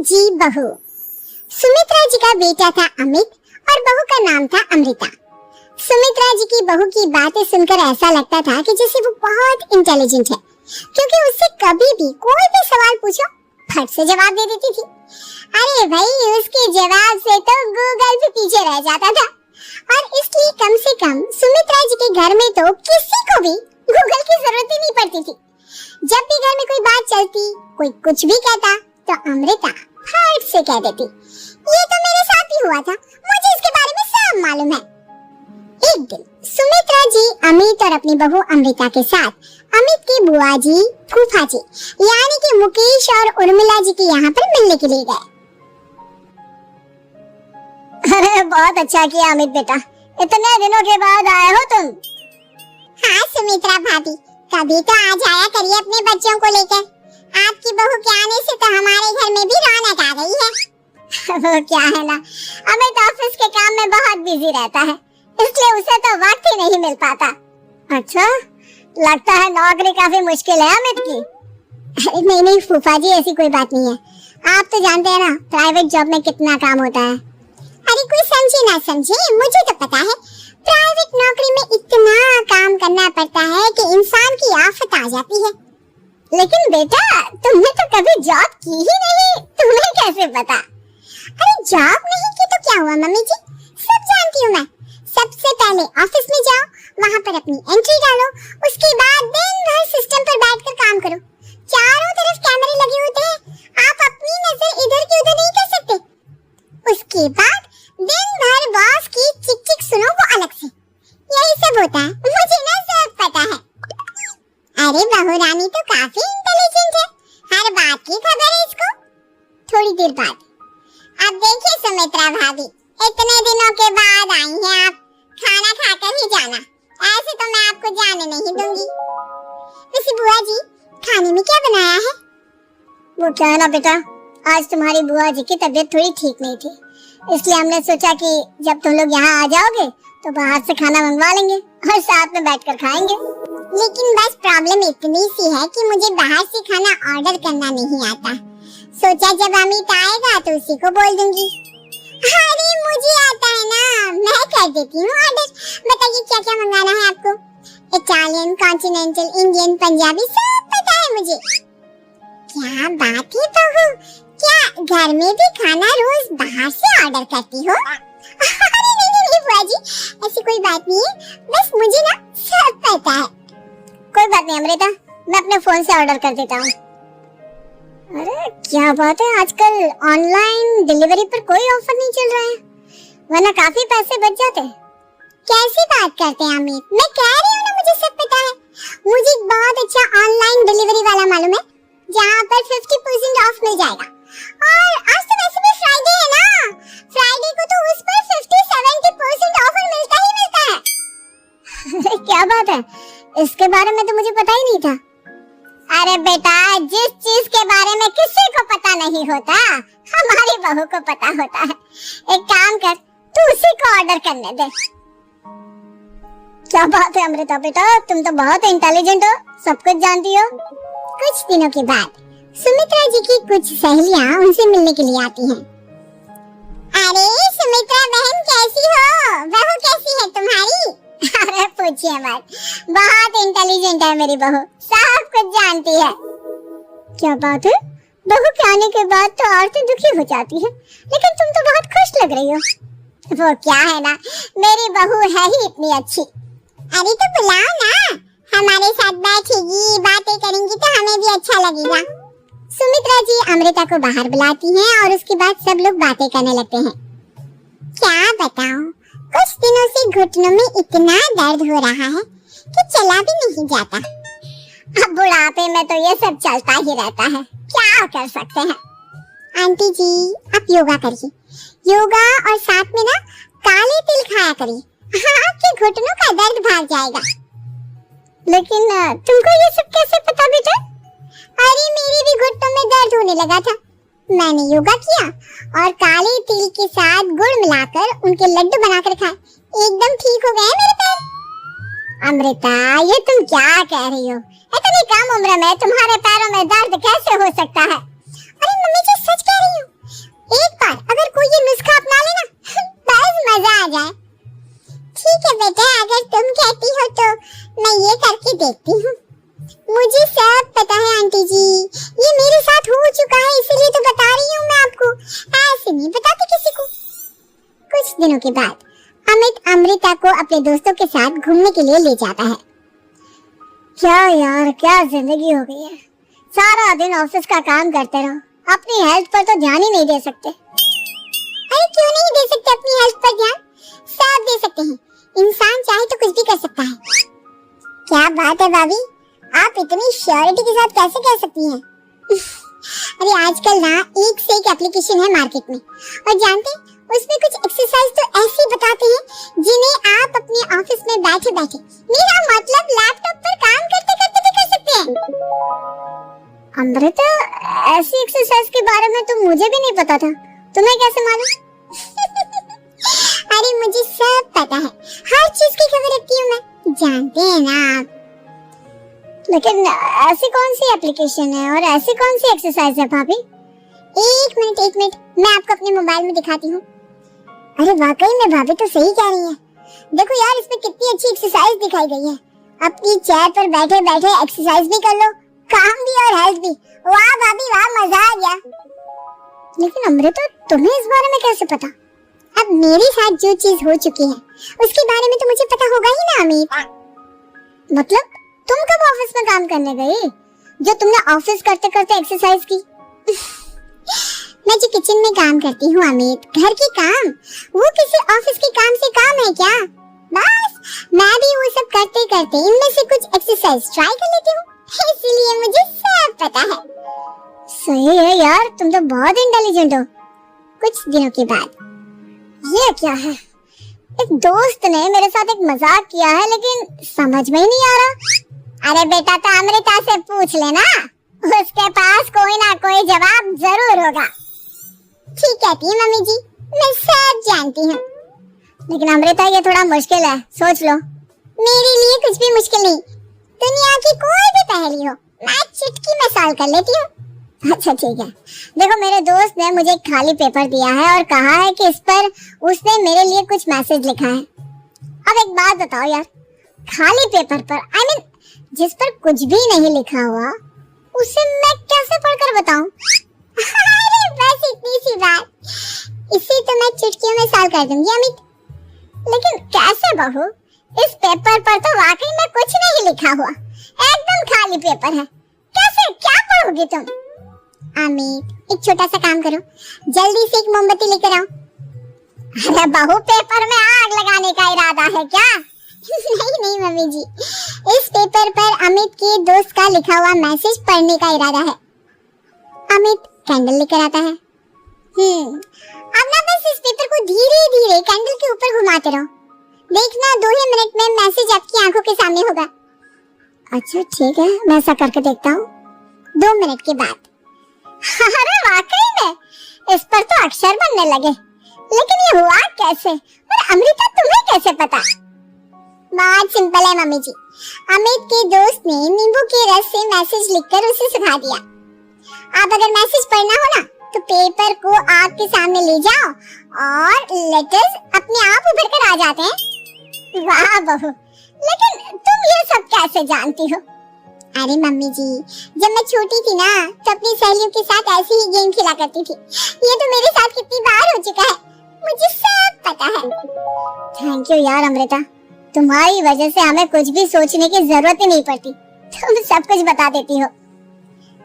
जी बहू। सुमित्रा जी का बेटा था अमित और बहू का नाम था अमृता। सुमित्रा जी की बहू की बातें सुनकर ऐसा लगता था कि जैसे वो बहुत इंटेलिजेंट है, क्योंकि उससे कभी भी कोई भी सवाल पूछो फट से जवाब दे देती थी। अरे भाई, उसके जवाब से तो गूगल भी पीछे रह जाता था। और इसलिए कम से कम सुमित्रा जी के घर में तो किसी को भी गूगल की जरूरत ही नहीं पड़ती थी। जब भी घर में कोई बात चलती, कोई कुछ भी कहता, तो अमृता फट से कह देती, ये तो मेरे साथ भी हुआ था, मुझे इसके बारे में सब मालूम है। एक दिन सुमित्रा जी अमित और अपनी बहू अमृता के साथ अमित की बुआ जी, फूफा जी यानी कि मुकेश और उर्मिला जी के यहाँ पर मिलने के लिए गए। अरे बहुत अच्छा किया अमित बेटा, इतने दिनों के बाद आए हो तुम। हाँ सुमित्रा भाभी, कभी तो आ जाया करिए अपने बच्चों को लेकर। आपकी बहू के आने से तो हमारे घर में भी रौनक आ गई है। वो क्या है ना, अमित ऑफिस के काम में बहुत बिजी रहता है, इसलिए उसे तो वक्त ही नहीं मिल पाता। अच्छा, लगता है नौकरी काफी मुश्किल है अमित की। नहीं नहीं फूफा जी, ऐसी कोई बात नहीं है। आप तो जानते हैं ना प्राइवेट जॉब में कितना काम होता है। अरे कोई समझे ना समझे, मुझे तो पता है प्राइवेट नौकरी में इतना काम करना पड़ता है कि इंसान की आफत आ जाती है। लेकिन बेटा, तुमने तो कभी जॉब की ही नहीं, तुम्हें कैसे पता? अरे जॉब नहीं की तो क्या हुआ मम्मी जी, सब जानती हूँ मैं। सबसे पहले ऑफिस में जाओ, वहाँ पर अपनी एंट्री डालो, उसके बाद दिन भर सिस्टम पर बैठकर काम करो। चारों तरफ कैमरे लगे होते हैं, आप अपनी नजर इधर की उधर नहीं कर सकते। उसके बाद दिन भर बॉस की चिक चिक सुनो, वो अलग से। यही सब होता है, मुझे ना सब पता है। अरे बहू रानी तो काफी इंटेलिजेंट है, हर बात की खबर है इसको। थोड़ी देर बाद, अब देखिए सुमित्रा भाभी, इतने दिनों के बाद आई हैं आप, खाना खाकर ही जाना, ऐसे तो मैं आपको जाने नहीं दूंगी। वैसे बुआ जी, खाने में क्या बनाया है? वो क्या है ना बेटा, आज तुम्हारी बुआ जी की तबीयत थोड़ी ठीक नहीं थी, इसलिए हमने सोचा कि जब तुम लोग यहाँ आ जाओगे तो बाहर से खाना मंगवा लेंगे और साथ में बैठकर खाएंगे। लेकिन बस प्रॉब्लम इतनी सी है कि मुझे बाहर से खाना ऑर्डर करना नहीं आता। सोचा जब अमित आएगा तो उसी को बोल दूंगी। अरे मुझे आता है ना, मैं कर देती हूँ ऑर्डर। बताइए क्या क्या मंगाना है आपको? इटालियन, कॉन्टिनेंटल, इंडियन, पंजाबी सब पता है मुझे। क्या बात है बहू, क्या घर में भी खाना रोज बाहर से ऑर्डर करती हो? अरे नहीं बुआ जी, ऐसी कोई बात नहीं है, बस मुझे ना सब पता है। कोई बात नहीं अमृता, मैं अपने फोन से ऑर्डर कर देता हूँ। अरे क्या बात है, आजकल ऑनलाइन डिलीवरी पर कोई ऑफर नहीं चल रहा है, वरना काफी पैसे बच जाते। कैसी बात करते हैं अमित, मैं कह रही हूँ ना मुझे सब पता है। मुझे एक बहुत अच्छा ऑनलाइन डिलीवरी वाला मालूम है, जहाँ पर 50% ऑफ मिल जाएगा। और आज तो वैसे भी फ्राइडे है ना, फ्राइडे को तो उस पर 50-70% ऑफर मिलता ही मिलता है। क्या बात है, इसके बारे में तो मुझे पता ही नहीं था। अरे बेटा, जिस चीज के बारे में किसी को पता नहीं होता, हमारी बहू को पता होता है। एक काम कर, तू उसी को ऑर्डर करने दे। क्या बात है अमृता बेटा, तुम तो बहुत इंटेलिजेंट हो, सब कुछ जानती हो। कुछ दिनों के बाद सुमित्रा जी की कुछ सहेलियां उनसे मिलने के लिए आती हैं। अरे सुमित्रा बहन कैसी हो, बहू कैसी है तुम्हारी? अरे पूछिए मत, बहुत इंटेलिजेंट है मेरी बहू, सब कुछ जानती है। क्या बात है, बहू के आने के बाद तो औरतें दुखी हो जाती है, लेकिन तुम तो बहुत खुश लग रही हो। वो क्या है ना, मेरी बहू है ही इतनी अच्छी। अरे तो बुलाओ ना, हमारे साथ बैठेगी, बातें करेंगी तो हमें भी अच्छा लगेगा। सुमित्रा जी अमृता को बाहर बुलाती हैं और उसके बाद सब लोग बातें करने लगते हैं। क्या बताऊं, कुछ दिनों से घुटनों में इतना दर्द हो रहा है कि चला भी नहीं जाता। अब बुढ़ापे में तो ये सब चलता ही रहता है, क्या कर सकते हैं। आंटी जी आप योगा करिए, योगा और साथ में ना काले तिल खाया करिए, आपके घुटनों का दर्द भाग जाएगा। लेकिन तुमको ये सब कैसे पता बेटा? अरे मेरे भी घुटनों में दर्द होने लगा था, मैंने योगा किया और काले तिल के साथ गुड़ मिलाकर उनके लड्डू बनाकर खाए, एकदम ठीक हो गए मेरे पैर। अमृता, ये तुम क्या कह रही हो? इतनी कम उम्र में तुम्हारे पैरों में दर्द कैसे हो सकता है? अरे मम्मी जी सच कह रही हूँ, देखती हूँ। मुझे सब पता है आंटी जी, ये मेरे साथ हो चुका है, इसीलिए तो बता रही हूँ मैं आपको, ऐसे नहीं बताती किसी को। कुछ दिनों के बाद अमित अमृता को अपने दोस्तों के साथ घूमने के लिए ले जाता है। क्या यार, क्या जिंदगी हो गई है। सारा दिन ऑफिस का काम करते रहो, अपनी हेल्थ पर तो ध्यान ही नहीं दे सकते। अरे क्यों नहीं दे सकते अपनी हेल्थ पर ध्यान? सब दे सकते हैं, इंसान चाहे तो कुछ भी कर सकता है। क्या बात है भाभी, आप इतनी श्योरिटी के साथ कैसे कह सकती हैं? अरे आजकल ना एक से एक एप्लीकेशन है मार्केट में, और जानते हैं उसमें कुछ एक्सरसाइज तो ऐसी बताते हैं जिन्हें आप अपने ऑफिस में बैठे बैठे, मेरा मतलब लैपटॉप पर काम करते करते भी कर सकते हैं। अमृता, ऐसी एक्सरसाइज के बारे में तो मुझे भी नहीं पता था, तुम्हें कैसे मालूम? अरे मुझे सब पता है, हर चीज की खबर रखती हूँ मैं, जानते हैं ना आप। लेकिन ऐसी कौन सी एप्लीकेशन है और ऐसी कौन सी एक्सरसाइज है भाभी? एक मिनट, मैं आपको अपने मोबाइल में दिखाती हूँ। अरे वाकई में भाभी तो सही कह रही हैं। देखो यार, इसमें कितनी अच्छी एक्सरसाइज दिखाई गई है। अपनी चेयर पर बैठे बैठे एक्सरसाइज भी कर लो, काम भी और हेल्थ भी। वाह भाभी वाह, मजा आ गया। लेकिन अमृता, तुम्हें इस बारे में कैसे पता? अब मेरे साथ जो चीज हो चुकी है उसके बारे में तो मुझे पता होगा ही ना अमित। मतलब तुम कब ऑफिस में काम करने गई जो तुमने ऑफिस करते करते एक्सरसाइज की? मैं जो किचन में काम करती हूँ अमित, घर के काम, वो किसी ऑफिस के काम से काम है क्या? बस मैं भी वो सब करते करते इनमें से कुछ एक्सरसाइज ट्राई कर लेती हूँ, इसीलिए मुझे सब पता है। सही है यार, तुम तो बहुत इंटेलिजेंट हो। कुछ दिनों के बाद, ये क्या है? एक दोस्त ने मेरे साथ एक मजाक किया है, लेकिन समझ में ही नहीं आ रहा। अरे बेटा, तो अमृता से पूछ लेना, उसके पास कोई ना कोई जवाब जरूर होगा। ठीक कहती है मम्मी जी, मैं सब जानती हूँ। लेकिन अमृता, ये थोड़ा मुश्किल है, सोच लो। मेरे लिए कुछ भी मुश्किल नहीं, दुनिया की कोई भी पहेली हो मैं चुटकी में सॉल्व कर लेती हूँ। अच्छा ठीक है, देखो मेरे दोस्त ने मुझे एक खाली पेपर दिया है और कहा है कि इस पर उसने मेरे लिए कुछ मैसेज लिखा है। अब एक बात बताओ यार, खाली पेपर पर जिस पर कुछ भी नहीं लिखा हुआ, उसे मैं कैसे पढ़कर बताऊं? अरे बस इतनी सी बात, इसे तो मैं चुटकियों में सॉल्व कर दूंगी अमित। लेकिन कैसे बहू? इस पेपर पर तो वाकई में कुछ नहीं लिखा हुआ, एकदम खाली पेपर है, कैसे क्या पढ़ोगी तुम? अमित, एक छोटा सा काम करो, जल्दी से एक मोमबत्ती लेकर आओ। अरे बहू, पेपर में आग लगाने का इरादा है क्या? नहीं मम्मी जी, इस पेपर पर अमित के दोस्त का लिखा हुआ मैसेज पढ़ने का इरादा है। अमित कैंडल लेकर आता है। अब ना बस इस पेपर को धीरे धीरे कैंडल के ऊपर घुमाते रहो, देखना 2 ही मिनट में मैसेज आपकी आंखों के सामने होगा। अच्छा ठीक है, मैं ऐसा करके देखता हूँ। 2 मिनट के बाद, अरे वाकई में इस पर तो अक्षर बनने लगे, लेकिन ये हुआ कैसे? और अमृता, तुम्हें कैसे पता? बहुत सिंपल है मम्मी जी, अमित के दोस्त ने नींबू के रस से मैसेज लिखकर उसे सिखा दिया। आप अगर मैसेज पढ़ना हो ना, तो पेपर को आपके सामने ले जाओ और लेटर्स अपने आप उभर कर आ जाते हैं। वाह बहू, लेकिन तुम ये सब कैसे जानती हो? अरे मम्मी जी, जब मैं छोटी थी ना, तो अपनी सहेलियों के साथ ऐसे ही गेम खेला करती थी। ये तो मेरे साथ कितनी बार हो चुका है, मुझे सब पता है। थैंक यू यार अमृता, तुम्हारी वजह से हमें कुछ भी सोचने की जरूरत ही नहीं पड़ती, तुम सब कुछ बता देती हो।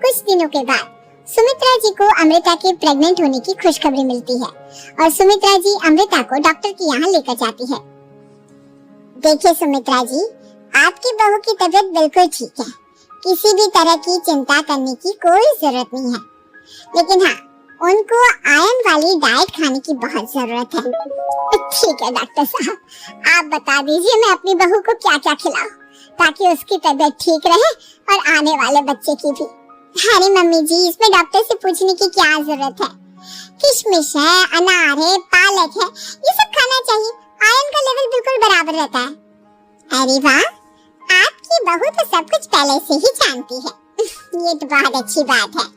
कुछ दिनों के बाद सुमित्रा जी को अमृता के प्रेग्नेंट होने की खुशखबरी मिलती है और सुमित्रा जी अमृता को डॉक्टर के यहाँ लेकर जाती है। देखिए सुमित्रा जी, आपकी बहू की तबीयत बिल्कुल ठीक है, किसी भी तरह की चिंता करने की कोई जरूरत नहीं है, लेकिन हाँ, उनको आयरन वाली डाइट खाने की बहुत जरूरत है। ठीक है डॉक्टर साहब, आप बता दीजिए मैं अपनी बहू को क्या क्या खिलाऊं ताकि उसकी तबीयत ठीक रहे और आने वाले बच्चे की भी। अरे मम्मी जी, इसमें डॉक्टर से पूछने की क्या जरूरत है, किशमिश है, अनार है, पालक है, ये सब खाना चाहिए, आयरन का लेवल बिल्कुल बराबर रहता है। अरे वाह, आपकी बहू तो सब कुछ पहले से ही जानती है। ये तो बहुत अच्छी बात है।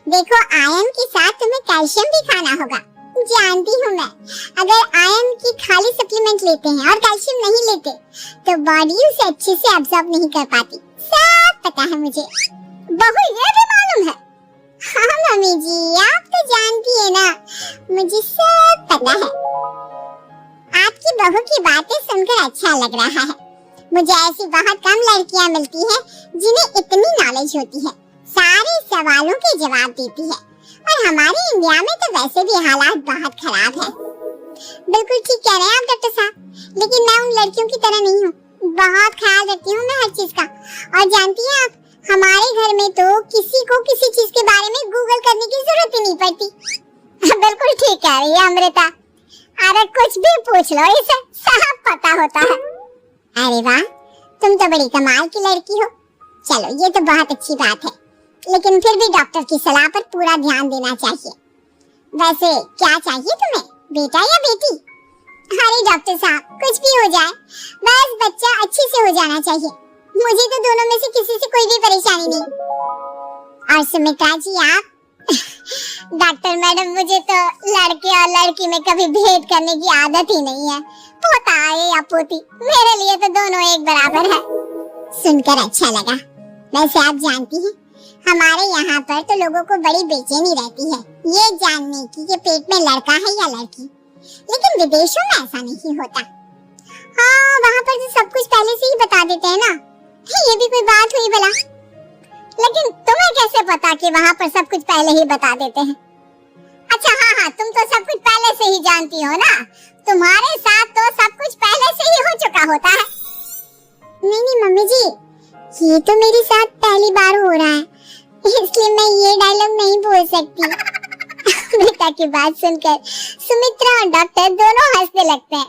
देखो, आयरन के साथ तुम्हें कैल्शियम भी खाना होगा, जानती हूँ मैं, अगर आयरन की खाली सप्लीमेंट लेते हैं और कैल्शियम नहीं लेते तो बॉडी उसे अच्छे से एब्जॉर्ब नहीं कर पाती। सब पता है मुझे। बहू ये भी मालूम है? हाँ मम्मी जी, आप तो जानती है ना, मुझे सब पता है। आपकी बहू की बातें सुनकर अच्छा लग रहा है। मुझे ऐसी बहुत कम लड़कियां मिलती हैं जिन्हें इतनी नॉलेज होती है, सारे सवालों के जवाब देती है। और हमारे इंडिया में तो वैसे भी हालात बहुत खराब है। बिल्कुल ठीक कह रहे हैं आप डॉक्टर साहब, लेकिन मैं उन लड़कियों की तरह नहीं हूँ। बहुत ख्याल रखती हूँ मैं हर चीज का। और जानती हैं आप, हमारे घर में तो किसी को किसी चीज के बारे में गूगल करने की जरूरत ही नहीं पड़ती। बिल्कुल ठीक कह रही है अमृता। अरे कुछ भी पूछ लो, इसे सब पता होता है। अरे वाह, तुम तो बड़ी कमाल की लड़की हो। चलो ये तो बहुत अच्छी बात है, लेकिन फिर भी डॉक्टर की सलाह पर पूरा ध्यान देना चाहिए। वैसे क्या चाहिए तुम्हें, बेटा या बेटी? अरे डॉक्टर साहब, कुछ भी हो जाए, बस बच्चा अच्छे से हो जाना चाहिए। मुझे तो दोनों में से किसी से कोई भी परेशानी नहीं। और सुमित्रा जी आप? डॉक्टर मैडम, मुझे तो लड़के और लड़की में कभी भेद करने की आदत ही नहीं है। पोता है या पोती, मेरे लिए तो दोनों एक बराबर है। सुनकर अच्छा लगा। वैसे आप जानती हैं, हमारे यहाँ पर तो लोगों को बड़ी बेचैनी रहती है ये जानने की कि पेट में लड़का है या लड़की, लेकिन विदेशों में ऐसा नहीं होता। हाँ, वहाँ पर तो सब कुछ पहले से ही बता देते हैं ना। ये भी कोई बात हुई भला? लेकिन तुम्हें कैसे पता कि वहाँ पर सब कुछ पहले ही बता देते हैं? अच्छा हाँ, तुम तो सब कुछ पहले से ही जानती हो ना। तुम्हारे साथ तो सब कुछ पहले से ही हो चुका होता है। नहीं मम्मी जी, ये तो मेरे साथ पहली बार हो रहा है, इसलिए मैं ये डायलॉग नहीं बोल सकती। अमृता की बात सुनकर सुमित्रा और डॉक्टर दोनों हंसने लगते हैं।